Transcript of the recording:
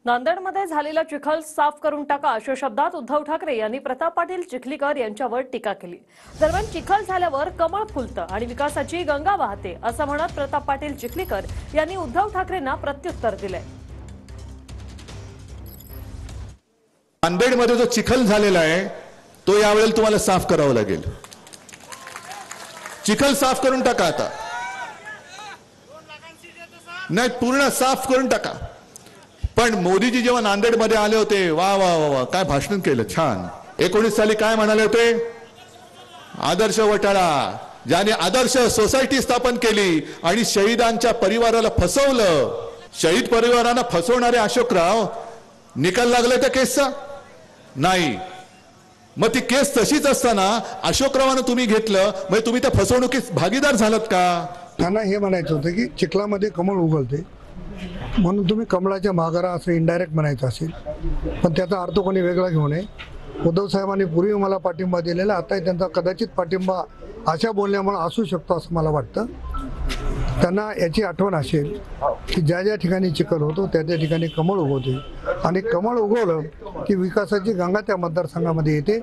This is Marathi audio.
नांदेडमध्ये झालेला चिखल साफ करून टाका अशा शब्दात उद्धव ठाकरे यांनी प्रताप पाटील चिखलीकर यांच्यावर टीका केली। दरम्यान चिखल झाल्यावर कमळ फुलतं आणि विकासाची गंगा वाहते असं म्हणत प्रताप पाटील चिखलीकर यांनी उद्धव ठाकरेंना प्रत्युत्तर दिलंय। नांदेडमध्ये जो चिखल झालेला आहे तो यावेळेला तुम्हाला साफ करावा लागेल। चिखल साफ करून टाका, आता नाही पूर्ण साफ करून टाका। पण मोदीजी जेव्हा नांदेडमध्ये आले होते, वा वा वा वा काय भाषण केलं, छान। 19 साली काय म्हणाले होते? आदर्श वटाळा, ज्याने आदर्श सोसायटी स्थापन केली आणि शहीदांच्या परिवाराला फसवलं। शहीद परिवारांना फसवणारे अशोकराव निकाल लागले त्या केसचा नाही। मग ती केस तशीच असताना अशोकरावांना तुम्ही घेतलं, म्हणजे तुम्ही त्या फसवणुकीत भागीदार झालात का? त्यांना हे म्हणायचं होतं की चिखलामध्ये कमळ उगवते म्हणून तुम्ही कमळाच्या माघारा असं इनडायरेक्ट म्हणायचं असेल, पण त्याचा अर्थ कोणी वेगळा घेऊ नये। उद्धव साहेबांनी पूर्वी मला पाठिंबा दिलेला, आता त्यांचा कदाचित पाठिंबा अशा बोलण्यामुळे असू शकतो असं मला वाटतं। त्यांना याची आठवण असेल की ज्या ज्या ठिकाणी चिखल होतो त्या त्या ठिकाणी कमळ उगवते आणि कमळ उगवलं की विकासाची गंगा त्या मतदारसंघामध्ये येते।